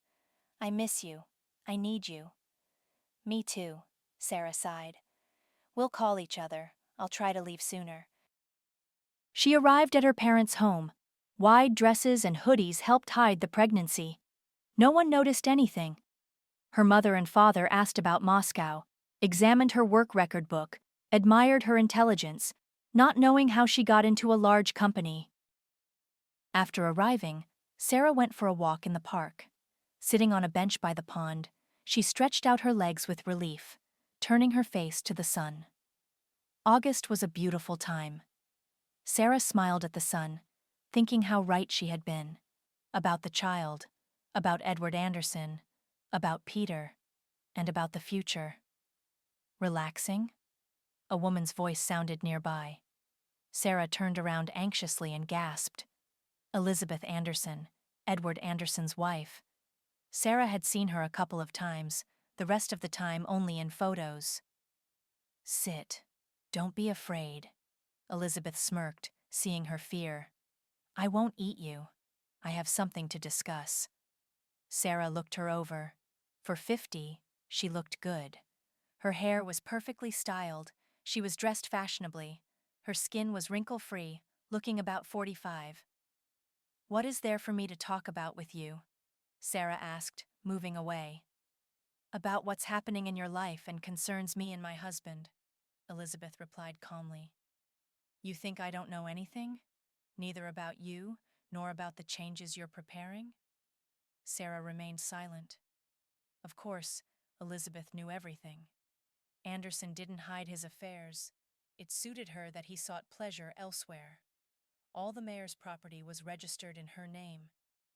"I miss you. I need you." "Me too," Sarah sighed. "We'll call each other. I'll try to leave sooner." She arrived at her parents' home. Wide dresses and hoodies helped hide the pregnancy. No one noticed anything. Her mother and father asked about Moscow, examined her work record book, admired her intelligence, not knowing how she got into a large company. After arriving, Sarah went for a walk in the park. Sitting on a bench by the pond, she stretched out her legs with relief, turning her face to the sun. August was a beautiful time. Sarah smiled at the sun, thinking how right she had been. About the child, About Edward Anderson, about Peter, and about the future. Relaxing? A woman's voice sounded nearby. Sarah turned around anxiously and gasped. Elizabeth Anderson, Edward Anderson's wife. Sarah had seen her a couple of times, the rest of the time only in photos. Sit. Don't be afraid. Elizabeth smirked, seeing her fear. I won't eat you. I have something to discuss. Sarah looked her over. For 50, she looked good. Her hair was perfectly styled. She was dressed fashionably. Her skin was wrinkle-free, looking about 45. What is there for me to talk about with you? Sarah asked, moving away. About what's happening in your life and concerns me and my husband, Elizabeth replied calmly. You think I don't know anything? Neither about you, nor about the changes you're preparing? Sarah remained silent. Of course, Elizabeth knew everything. Anderson didn't hide his affairs. It suited her that he sought pleasure elsewhere. All the mayor's property was registered in her name,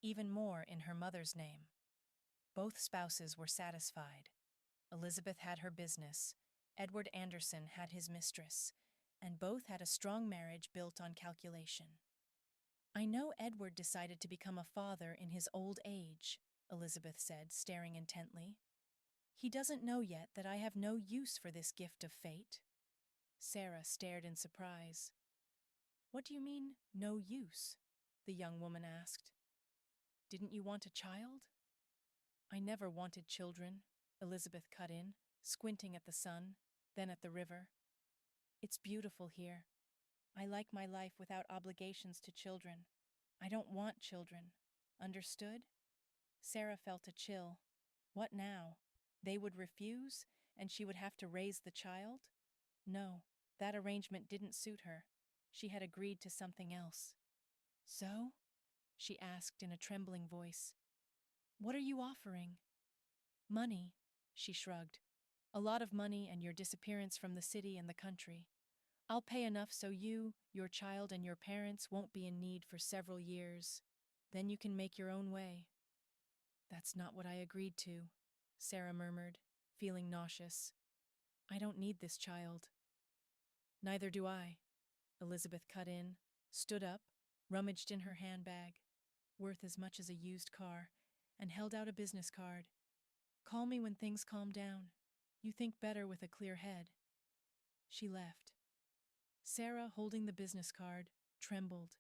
even more in her mother's name. Both spouses were satisfied. Elizabeth had her business, Edward Anderson had his mistress, and both had a strong marriage built on calculation. I know Edward decided to become a father in his old age, Elizabeth said, staring intently. He doesn't know yet that I have no use for this gift of fate. Sarah stared in surprise. What do you mean, no use? The young woman asked. Didn't you want a child? I never wanted children, Elizabeth cut in, squinting at the sun, then at the river. It's beautiful here. I like my life without obligations to children. I don't want children. Understood? Sarah felt a chill. What now? They would refuse, and she would have to raise the child? No, that arrangement didn't suit her. She had agreed to something else. So? She asked in a trembling voice. What are you offering? Money, she shrugged. A lot of money and your disappearance from the city and the country. I'll pay enough so you, your child, and your parents won't be in need for several years. Then you can make your own way. That's not what I agreed to, Sarah murmured, feeling nauseous. I don't need this child. Neither do I, Elizabeth cut in, stood up, rummaged in her handbag, worth as much as a used car, and held out a business card. Call me when things calm down. You think better with a clear head. She left. Sarah, holding the business card, trembled.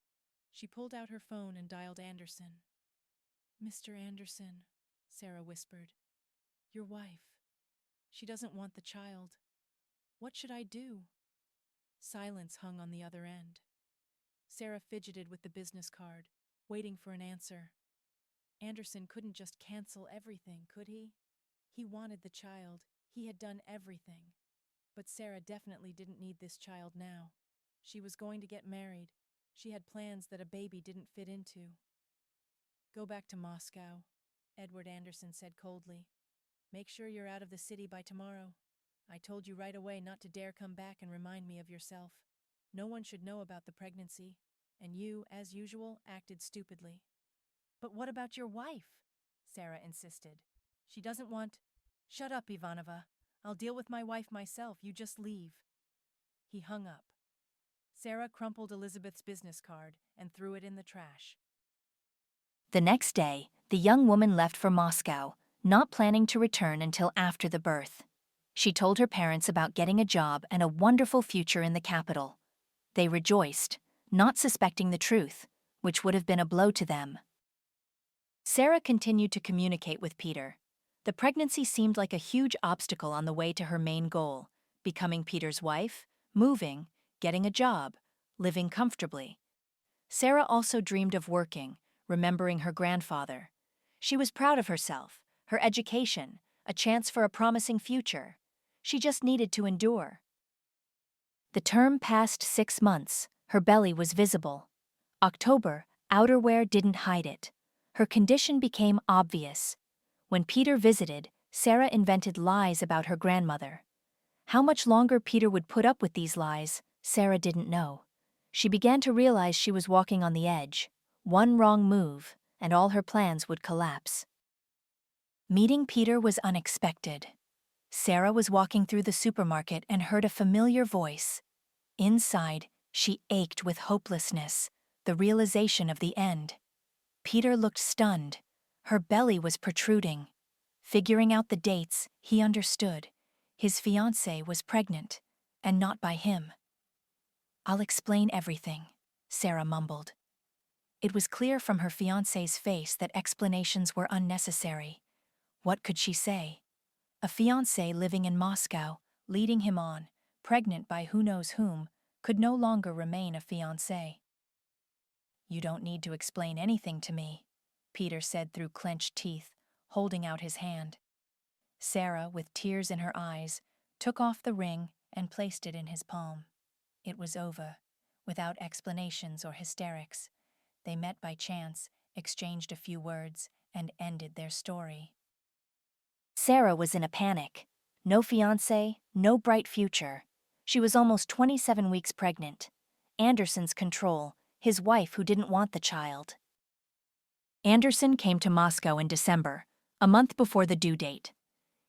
She pulled out her phone and dialed Anderson. Mr. Anderson, Sarah whispered. Your wife. She doesn't want the child. What should I do? Silence hung on the other end. Sarah fidgeted with the business card, waiting for an answer. Anderson couldn't just cancel everything, could he? He wanted the child. He had done everything. But Sarah definitely didn't need this child now. She was going to get married. She had plans that a baby didn't fit into. Go back to Moscow, Edward Anderson said coldly. Make sure you're out of the city by tomorrow. I told you right away not to dare come back and remind me of yourself. No one should know about the pregnancy, and you, as usual, acted stupidly. But what about your wife? Sarah insisted. She doesn't want... Shut up, Ivanova. I'll deal with my wife myself. You just leave. He hung up. Sarah crumpled Elizabeth's business card and threw it in the trash. The next day, the young woman left for Moscow, not planning to return until after the birth. She told her parents about getting a job and a wonderful future in the capital. They rejoiced, not suspecting the truth, which would have been a blow to them. Sarah continued to communicate with Peter. The pregnancy seemed like a huge obstacle on the way to her main goal, becoming Peter's wife, moving, getting a job, living comfortably. Sarah also dreamed of working, remembering her grandfather. She was proud of herself, her education, a chance for a promising future. She just needed to endure. The term passed 6 months. Her belly was visible. October, outerwear didn't hide it. Her condition became obvious. When Peter visited, Sarah invented lies about her grandmother. How much longer Peter would put up with these lies, Sarah didn't know. She began to realize she was walking on the edge. One wrong move, and all her plans would collapse. Meeting Peter was unexpected. Sarah was walking through the supermarket and heard a familiar voice. Inside, she ached with hopelessness, the realization of the end. Peter looked stunned. Her belly was protruding. Figuring out the dates, he understood. His fiancée was pregnant, and not by him. "I'll explain everything," Sarah mumbled. It was clear from her fiancé's face that explanations were unnecessary. What could she say? A fiancé living in Moscow, leading him on, pregnant by who knows whom, could no longer remain a fiancé. "You don't need to explain anything to me," Peter said through clenched teeth, holding out his hand. Sarah, with tears in her eyes, took off the ring and placed it in his palm. It was over, without explanations or hysterics. They met by chance, exchanged a few words, and ended their story. Sarah was in a panic. No fiancé, no bright future. She was almost 27 weeks pregnant. Anderson's control, his wife who didn't want the child. Anderson came to Moscow in December, a month before the due date.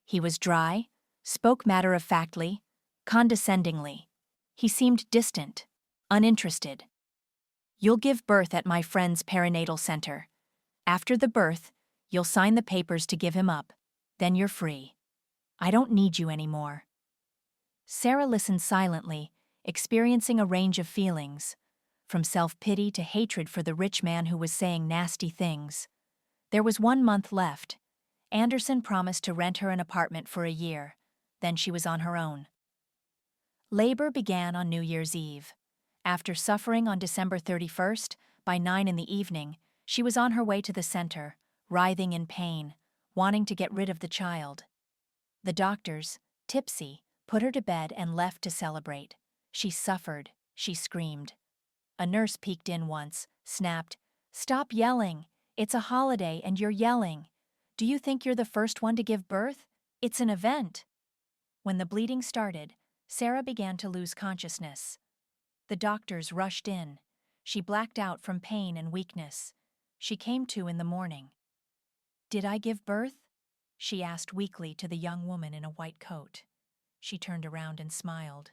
He was dry, spoke matter-of-factly, condescendingly. He seemed distant, uninterested. "You'll give birth at my friend's perinatal center. After the birth, you'll sign the papers to give him up. Then you're free. I don't need you anymore." Sarah listened silently, experiencing a range of feelings, from self-pity to hatred for the rich man who was saying nasty things. There was 1 month left. Anderson promised to rent her an apartment for a year. Then she was on her own. Labor began on New Year's Eve. After suffering on December 31st, by 9 in the evening, she was on her way to the center, writhing in pain, wanting to get rid of the child. The doctors, tipsy, put her to bed and left to celebrate. She suffered, she screamed. A nurse peeked in once, snapped, "Stop yelling! It's a holiday and you're yelling. Do you think you're the first one to give birth? It's an event." When the bleeding started, Sarah began to lose consciousness. The doctors rushed in. She blacked out from pain and weakness. She came to in the morning. "Did I give birth?" she asked weakly to the young woman in a white coat. She turned around and smiled.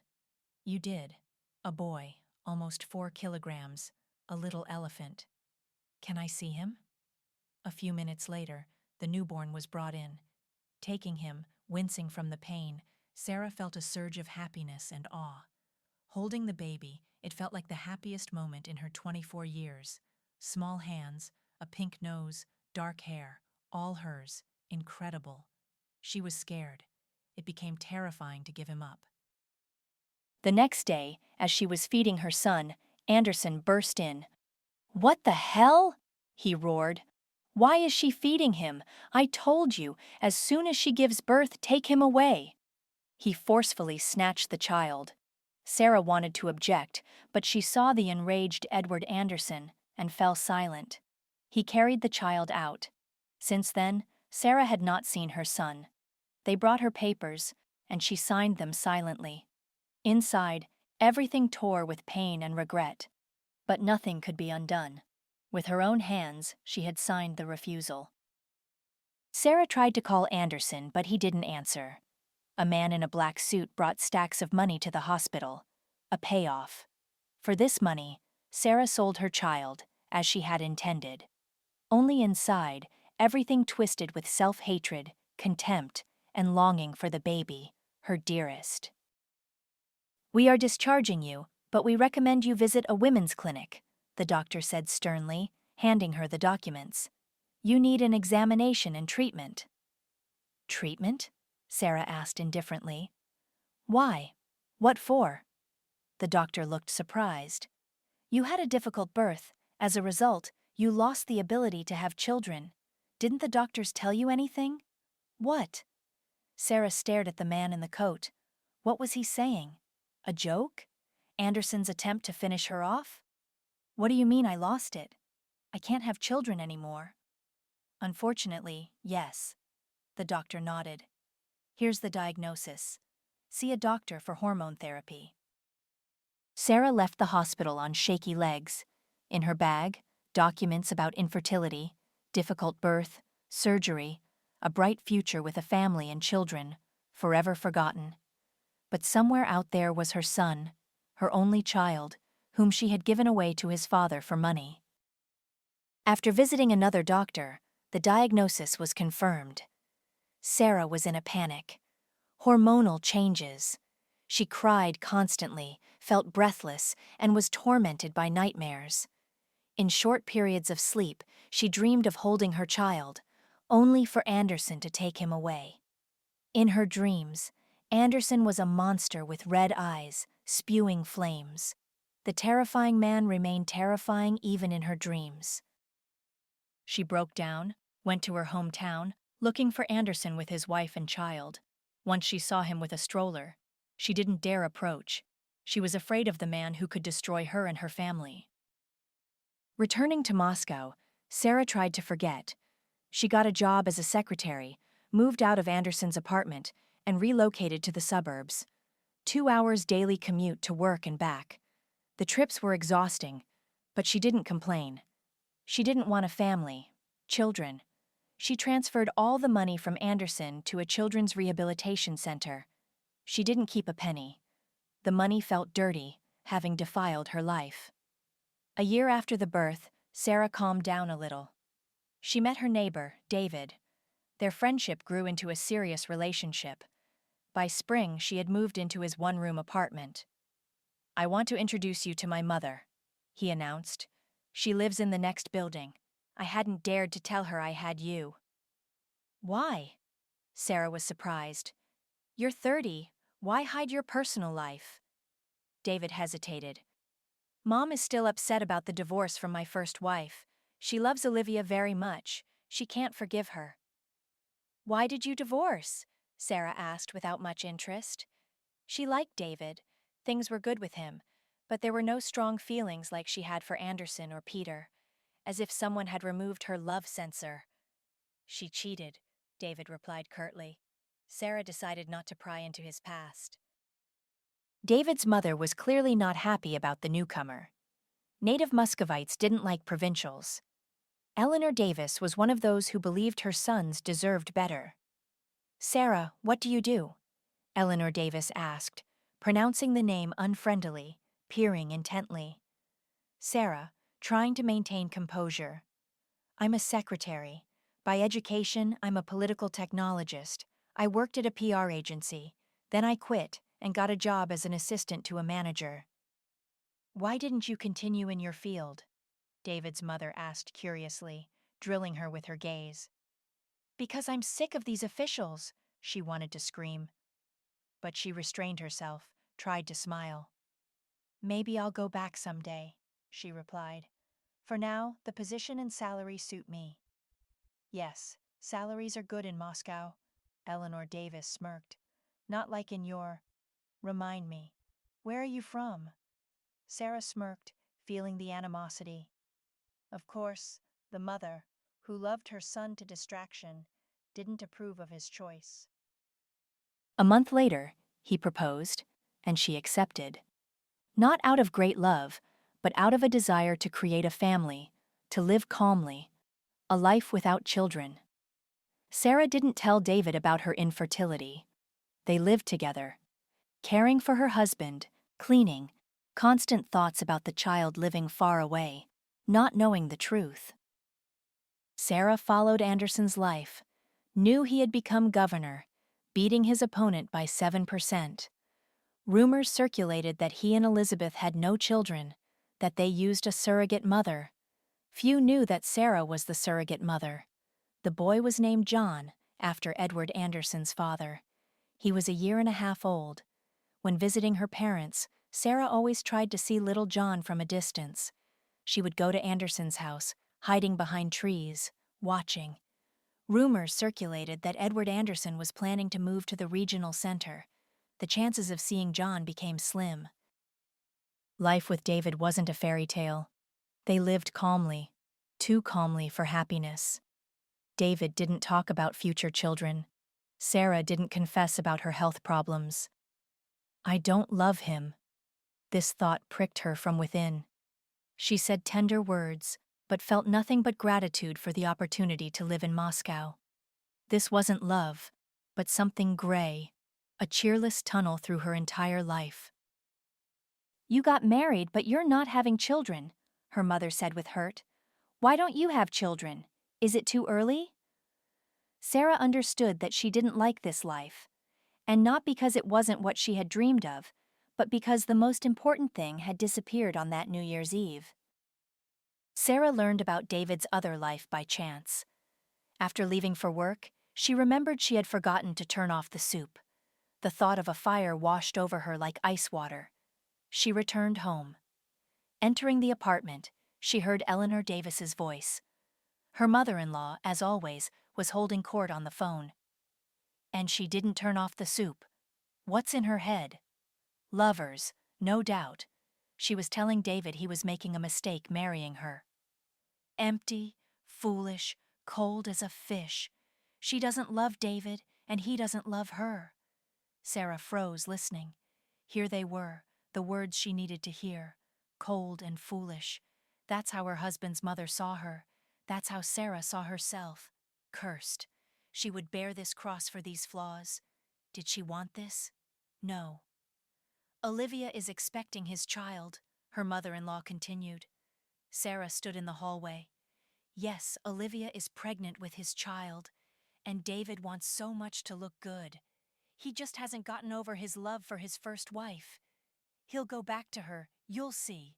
"You did. A boy, almost 4 kilograms, a little elephant. Can I see him?" A few minutes later, the newborn was brought in. Taking him, wincing from the pain, Sarah felt a surge of happiness and awe. Holding the baby, it felt like the happiest moment in her 24 years. Small hands, a pink nose, dark hair, all hers, incredible. She was scared. It became terrifying to give him up. The next day, as she was feeding her son, Anderson burst in. "What the hell?" he roared. "Why is she feeding him? I told you, as soon as she gives birth, take him away." He forcefully snatched the child. Sarah wanted to object, but she saw the enraged Edward Anderson and fell silent. He carried the child out. Since then, Sarah had not seen her son. They brought her papers, and she signed them silently. Inside, everything tore with pain and regret. But nothing could be undone. With her own hands, she had signed the refusal. Sarah tried to call Anderson, but he didn't answer. A man in a black suit brought stacks of money to the hospital, a payoff. For this money, Sarah sold her child, as she had intended. Only inside, everything twisted with self-hatred, contempt, and longing for the baby, her dearest. "We are discharging you, but we recommend you visit a women's clinic," the doctor said sternly, handing her the documents. "You need an examination and treatment." "Treatment?" Sarah asked indifferently. "Why? What for?" The doctor looked surprised. "You had a difficult birth. As a result, you lost the ability to have children. Didn't the doctors tell you anything?" "What?" Sarah stared at the man in the coat. What was he saying? A joke? Anderson's attempt to finish her off? "What do you mean I lost it? I can't have children anymore." "Unfortunately, yes." The doctor nodded. "Here's the diagnosis. See a doctor for hormone therapy." Sarah left the hospital on shaky legs. In her bag, documents about infertility, difficult birth, surgery, a bright future with a family and children, forever forgotten. But somewhere out there was her son, her only child, whom she had given away to his father for money. After visiting another doctor, the diagnosis was confirmed. Sarah was in a panic. Hormonal changes. She cried constantly, felt breathless, and was tormented by nightmares. In short periods of sleep, she dreamed of holding her child, only for Anderson to take him away. In her dreams, Anderson was a monster with red eyes, spewing flames. The terrifying man remained terrifying even in her dreams. She broke down, went to her hometown, looking for Anderson with his wife and child. Once she saw him with a stroller, she didn't dare approach. She was afraid of the man who could destroy her and her family. Returning to Moscow, Sarah tried to forget. She got a job as a secretary, moved out of Anderson's apartment, and relocated to the suburbs. 2 hours daily commute to work and back. The trips were exhausting, but she didn't complain. She didn't want a family, children. She transferred all the money from Anderson to a children's rehabilitation center. She didn't keep a penny. The money felt dirty, having defiled her life. A year after the birth, Sarah calmed down a little. She met her neighbor, David. Their friendship grew into a serious relationship. By spring, she had moved into his one-room apartment. "I want to introduce you to my mother," he announced. "She lives in the next building. I hadn't dared to tell her I had you." "Why?" Sarah was surprised. "You're 30. Why hide your personal life?" David hesitated. "Mom is still upset about the divorce from my first wife. She loves Olivia very much. She can't forgive her." "Why did you divorce?" Sarah asked without much interest. She liked David. Things were good with him, but there were no strong feelings like she had for Anderson or Peter, as if someone had removed her love sensor. "She cheated," David replied curtly. Sarah decided not to pry into his past. David's mother was clearly not happy about the newcomer. Native Muscovites didn't like provincials. Eleanor Davis was one of those who believed her sons deserved better. "Sarah, what do you do?" Eleanor Davis asked, pronouncing the name unfriendly, peering intently. Sarah, trying to maintain composure. "I'm a secretary. By education, I'm a political technologist. I worked at a PR agency. Then I quit and got a job as an assistant to a manager." "Why didn't you continue in your field?" David's mother asked curiously, drilling her with her gaze. "Because I'm sick of these officials," she wanted to scream. But she restrained herself, tried to smile. "Maybe I'll go back someday," she replied. "For now, the position and salary suit me." "Yes, salaries are good in Moscow," Eleanor Davis smirked. "Not like in your... Remind me, where are you from?" Sarah smirked, feeling the animosity. Of course, the mother, who loved her son to distraction, didn't approve of his choice. A month later, he proposed, and she accepted. Not out of great love, but out of a desire to create a family, to live calmly, a life without children. Sarah didn't tell David about her infertility. They lived together, caring for her husband, cleaning, constant thoughts about the child living far away, not knowing the truth. Sarah followed Anderson's life, knew he had become governor, beating his opponent by 7%. Rumors circulated that he and Elizabeth had no children, that they used a surrogate mother. Few knew that Sarah was the surrogate mother. The boy was named John, after Edward Anderson's father. He was a year and a half old. When visiting her parents, Sarah always tried to see little John from a distance. She would go to Anderson's house, hiding behind trees, watching. Rumors circulated that Edward Anderson was planning to move to the regional center. The chances of seeing John became slim. Life with David wasn't a fairy tale. They lived calmly, too calmly for happiness. David didn't talk about future children. Sarah didn't confess about her health problems. "I don't love him." This thought pricked her from within. She said tender words, but felt nothing but gratitude for the opportunity to live in Moscow. This wasn't love, but something gray, a cheerless tunnel through her entire life. You got married, but you're not having children, her mother said with hurt. Why don't you have children? Is it too early? Sarah understood that she didn't like this life, and not because it wasn't what she had dreamed of, but because the most important thing had disappeared on that New Year's Eve. Sarah learned about David's other life by chance. After leaving for work, she remembered she had forgotten to turn off the soup. The thought of a fire washed over her like ice water. She returned home. Entering the apartment, she heard Eleanor Davis's voice. Her mother-in-law, as always, was holding court on the phone. And she didn't turn off the soup. What's in her head? Lovers, no doubt. She was telling David he was making a mistake marrying her. Empty, foolish, cold as a fish. She doesn't love David, and he doesn't love her. Sarah froze, listening. Here they were, the words she needed to hear. Cold and foolish. That's how her husband's mother saw her. That's how Sarah saw herself. Cursed. She would bear this cross for these flaws. Did she want this? No. Olivia is expecting his child, her mother-in-law continued. Sarah stood in the hallway. Yes, Olivia is pregnant with his child, and David wants so much to look good. He just hasn't gotten over his love for his first wife. He'll go back to her, you'll see.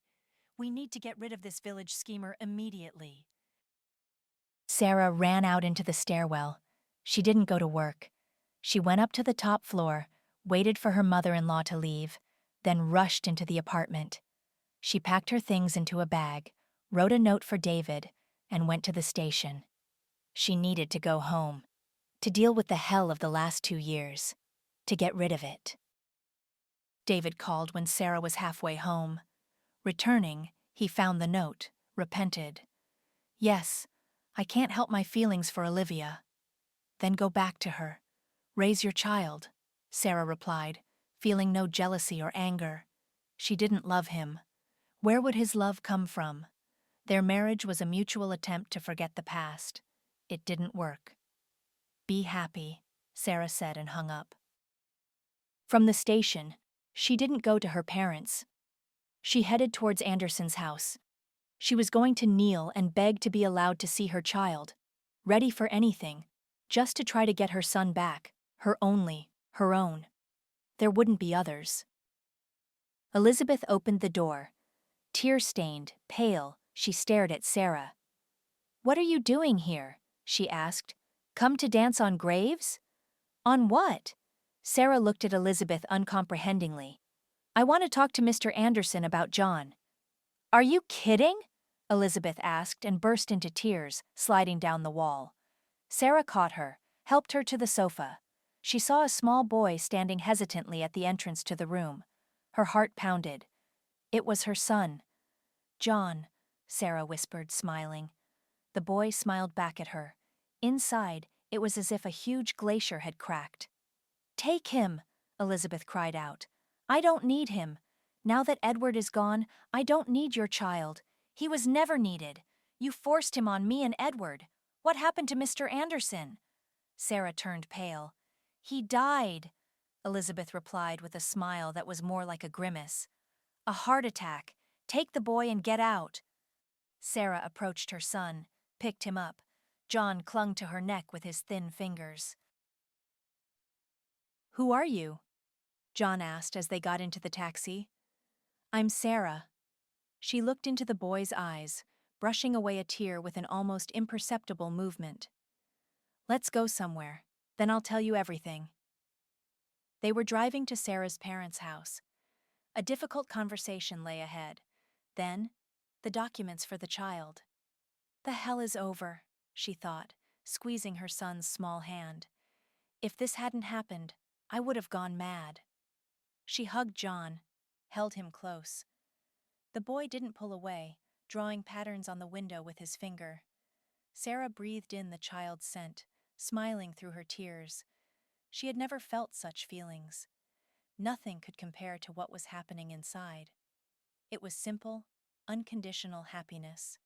We need to get rid of this village schemer immediately. Sarah ran out into the stairwell. She didn't go to work. She went up to the top floor, waited for her mother-in-law to leave, then rushed into the apartment. She packed her things into a bag, wrote a note for David, and went to the station. She needed to go home, to deal with the hell of the last 2 years, to get rid of it. David called when Sarah was halfway home. Returning, he found the note, repented. Yes, I can't help my feelings for Olivia. Then go back to her. Raise your child, Sarah replied, feeling no jealousy or anger. She didn't love him. Where would his love come from? Their marriage was a mutual attempt to forget the past. It didn't work. Be happy, Sarah said and hung up. From the station, she didn't go to her parents. She headed towards Anderson's house. She was going to kneel and beg to be allowed to see her child, ready for anything, just to try to get her son back, her only, her own. There wouldn't be others. Elizabeth opened the door. Tear-stained, pale, she stared at Sarah. "What are you doing here?" she asked. "Come to dance on graves?" "On what?" Sarah looked at Elizabeth uncomprehendingly. "I want to talk to Mr. Anderson about John." "Are you kidding?" Elizabeth asked and burst into tears, sliding down the wall. Sarah caught her, helped her to the sofa. She saw a small boy standing hesitantly at the entrance to the room. Her heart pounded. It was her son. "John," Sarah whispered, smiling. The boy smiled back at her. Inside, it was as if a huge glacier had cracked. "Take him," Elizabeth cried out. "I don't need him. Now that Edward is gone, I don't need your child. He was never needed. You forced him on me and Edward. What happened to Mr. Anderson?" Sarah turned pale. "He died," Elizabeth replied with a smile that was more like a grimace. "A heart attack. Take the boy and get out." Sarah approached her son, picked him up. John clung to her neck with his thin fingers. "Who are you?" John asked as they got into the taxi. "I'm Sarah." She looked into the boy's eyes, brushing away a tear with an almost imperceptible movement. "Let's go somewhere, then I'll tell you everything." They were driving to Sarah's parents' house. A difficult conversation lay ahead. Then, the documents for the child. The hell is over, she thought, squeezing her son's small hand. If this hadn't happened, I would have gone mad. She hugged John, held him close. The boy didn't pull away, drawing patterns on the window with his finger. Sarah breathed in the child's scent, smiling through her tears. She had never felt such feelings. Nothing could compare to what was happening inside. It was simple, unconditional happiness.